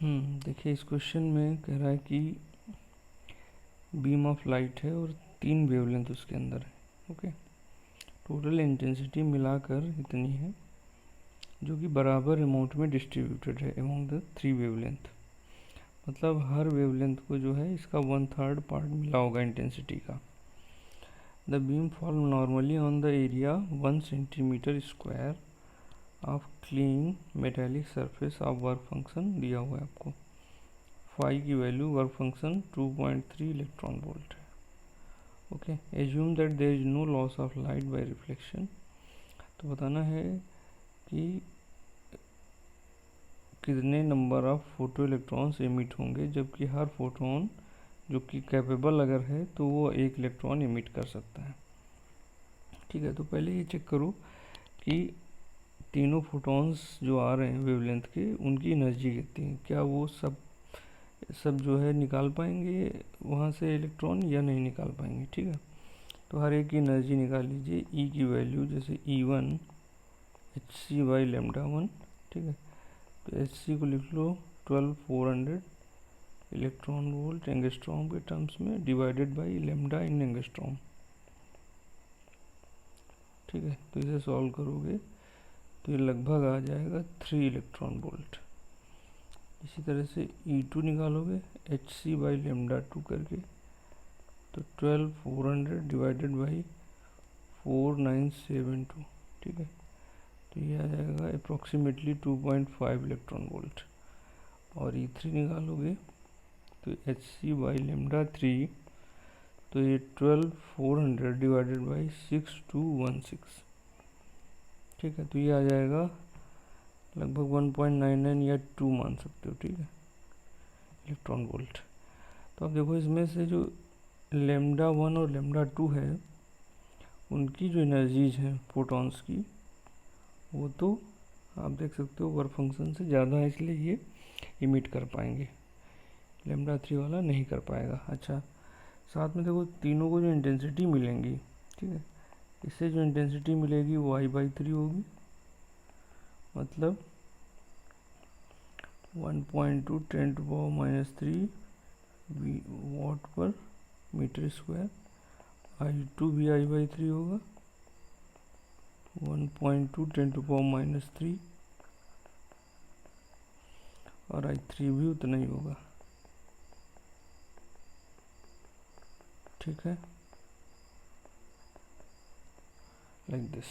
देखिए इस क्वेश्चन में कह रहा है कि बीम ऑफ लाइट है और 3 वेवलेंथ उसके अंदर है। ओके, टोटल इंटेंसिटी मिलाकर इतनी है जो कि बराबर अमाउंट में डिस्ट्रीब्यूटेड है अमॉन्ग द 3 वेवलेंथ। मतलब हर वेवलेंथ को जो है इसका 1/3 पार्ट मिला होगा इंटेंसिटी का। The beam fall normally on the area 1 centimetre square of clean metallic surface of work function दिया हुआ है आपको। फाई की value work function 2.3 electron volt है। Okay, assume that there is no loss of light by reflection. तो बताना है कि कितने number of photo electrons emit होंगे, जबकि हर फोटोन जो कि कैपेबल अगर है तो वो 1 इलेक्ट्रॉन एमिट कर सकता है। ठीक है, तो पहले ये चेक करो कि तीनों फोटॉन्स जो आ रहे हैं वेवलेंथ के, उनकी एनर्जी कितनी है। क्या वो सब जो है निकाल पाएंगे वहाँ से इलेक्ट्रॉन या नहीं निकाल पाएंगे। ठीक है, तो हर एक की एनर्जी निकाल लीजिए। ई की वैल्यू जैसे E1 hc बाई लेमडा 1। ठीक है, तो hc को लिख लो 12400 इलेक्ट्रॉन वोल्ट एंगस्ट्रॉम के टर्म्स में divided by lambda in angstrom. ठीक है, तो इसे सॉल्व करोगे तो ये लगभग आ जाएगा 3 इलेक्ट्रॉन वोल्ट। इसी तरह से E2 निकालोगे hc बाई लेमडा 2 करके, तो 12400 डिवाइडेड बाई 4972। ठीक है, तो ये आ जाएगा अप्रॉक्सीमेटली 2.5 इलेक्ट्रॉन वोल्ट। और E3 निकालोगे तो hc बाई लेमडा 3, तो ये 12400 डिवाइडेड बाई 6216। ठीक है, तो ये आ जाएगा लगभग 1.99 या 2 मान सकते हो। ठीक है, इलेक्ट्रॉन वोल्ट। तो अब देखो इसमें से जो लेमडा 1 और लेमडा 2 है, उनकी जो एनर्जीज हैं फोटॉन्स की, वो तो आप देख सकते हो वर्क फंक्शन से ज़्यादा है, इसलिए ये इमिट कर पाएंगे। लेमडा 3 वाला नहीं कर पाएगा। अच्छा, साथ में देखो तीनों को जो इंटेंसिटी मिलेंगी, ठीक है, इससे जो इंटेंसिटी मिलेगी वो I/3 होगी। मतलब 1.2 10⁻³ वाट पर मीटर स्क्वायर। I2 भी I/3 होगा 1.2 10⁻³ और I3 भी उतना ही होगा। ठीक है, लाइक दिस।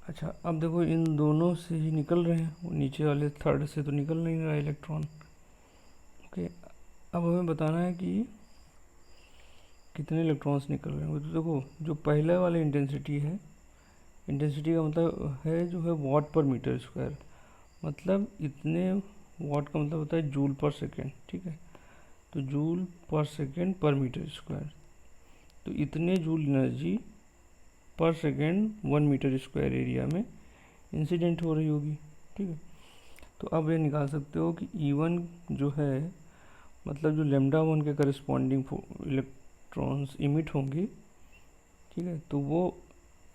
अच्छा, अब देखो इन दोनों से ही निकल रहे हैं, वो नीचे वाले थर्ड से तो निकल नहीं रहा इलेक्ट्रॉन। ओके, अब हमें बताना है कि कितने इलेक्ट्रॉन्स निकल रहे हैं। तो देखो जो पहले वाली इंटेंसिटी है, इंटेंसिटी का मतलब है जो है वाट पर मीटर स्क्वायर। मतलब इतने वाट का मतलब होता है जूल पर सेकेंड। ठीक है, तो जूल पर सेकेंड पर मीटर स्क्वायर, तो इतने जूल एनर्जी पर सेकेंड 1 मीटर स्क्वायर एरिया में इंसिडेंट हो रही होगी। ठीक है, तो अब ये निकाल सकते हो कि E1 जो है, मतलब जो लेमडा 1 के करस्पॉन्डिंग इलेक्ट्रॉन्स इमिट होंगे, ठीक है, तो वो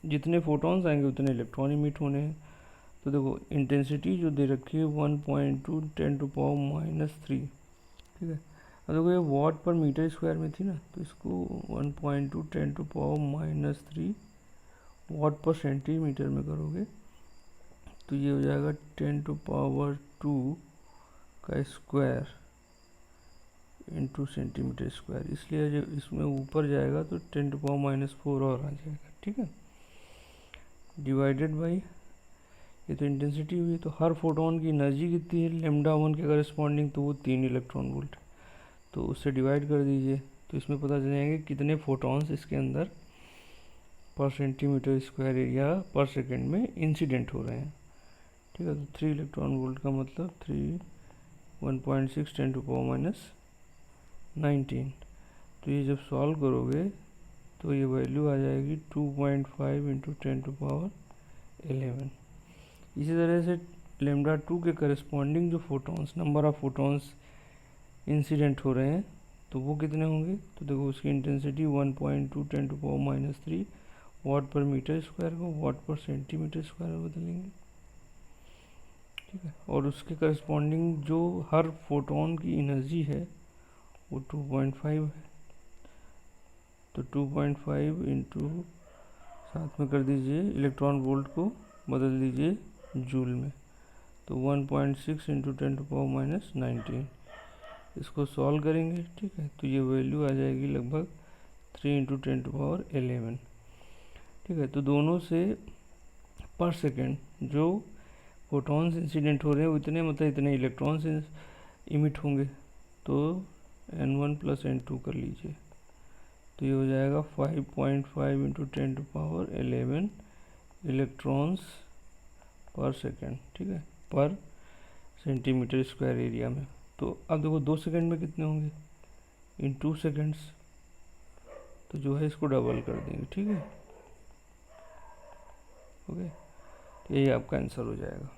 जितने फोटॉन्स आएंगे उतने इलेक्ट्रॉन इमिट होने हैं। तो देखो इंटेंसिटी जो दे रखी है 1.2 10⁻⁻3। ठीक है, अब देखो ये वाट पर मीटर स्क्वायर में थी ना, तो इसको 1.2 10⁻³ वाट पर सेंटीमीटर में करोगे तो ये हो जाएगा 10⁻² का स्क्वायर इंटू सेंटीमीटर स्क्वायर। इसलिए जब इसमें ऊपर जाएगा तो 10⁻⁻4 और आ जाएगा। ठीक है, डिवाइडेड बाई ये तो इंटेंसिटी हुई, तो हर फोटोन की एनर्जी कितनी है लेमडा 1 के करस्पॉन्डिंग, तो वो 3 इलेक्ट्रॉन वोल्ट। तो उससे डिवाइड कर दीजिए, तो इसमें पता चल जाएंगे कितने फोटॉन्स इसके अंदर पर सेंटीमीटर स्क्वायर एरिया पर सेकेंड में इंसिडेंट हो रहे हैं। ठीक है, तो 3 इलेक्ट्रॉन वोल्ट का मतलब 1.6 10⁻⁹। तो ये जब सॉल्व करोगे तो ये वैल्यू आ जाएगी 2.5 इंटू 10⁻11। इसी तरह से लेमडा 2 के करस्पॉन्डिंग जो photons, number of photons incident हो रहे हैं, तो वो कितने होंगे। तो देखो उसकी इंटेंसिटी 1.2 10⁻³ वाट पर मीटर स्क्वायर को वाट पर सेंटीमीटर स्क्वायर में बदलेंगे। ठीक है। और उसके करस्पॉन्डिंग जो हर फोटोन की एनर्जी है वो 2.5 है। तो 2.5 इंटू साथ में कर दीजिए इलेक्ट्रॉन वोल्ट को बदल दीजिए जूल में, तो 1.6 इंटू 10⁻⁻19। इसको सॉल्व करेंगे, ठीक है, तो ये वैल्यू आ जाएगी लगभग 3 इंटू 10⁻11। ठीक है। तो दोनों से पर सेकेंड जो फोटॉन्स इंसिडेंट हो रहे हैं उतने मतलब इतने इलेक्ट्रॉन्स इमिट होंगे, तो n1 प्लस n2 कर लीजिए, तो ये हो जाएगा 5.5 इंटू 10⁻11 इलेक्ट्रॉन्स पर सेकेंड, ठीक है, पर सेंटीमीटर स्क्वायर एरिया में। तो अब देखो 2 सेकेंड में कितने होंगे, इन 2 सेकेंड्स, तो जो है इसको डबल कर देंगे, ठीक है। ओके, यही आपका आंसर हो जाएगा।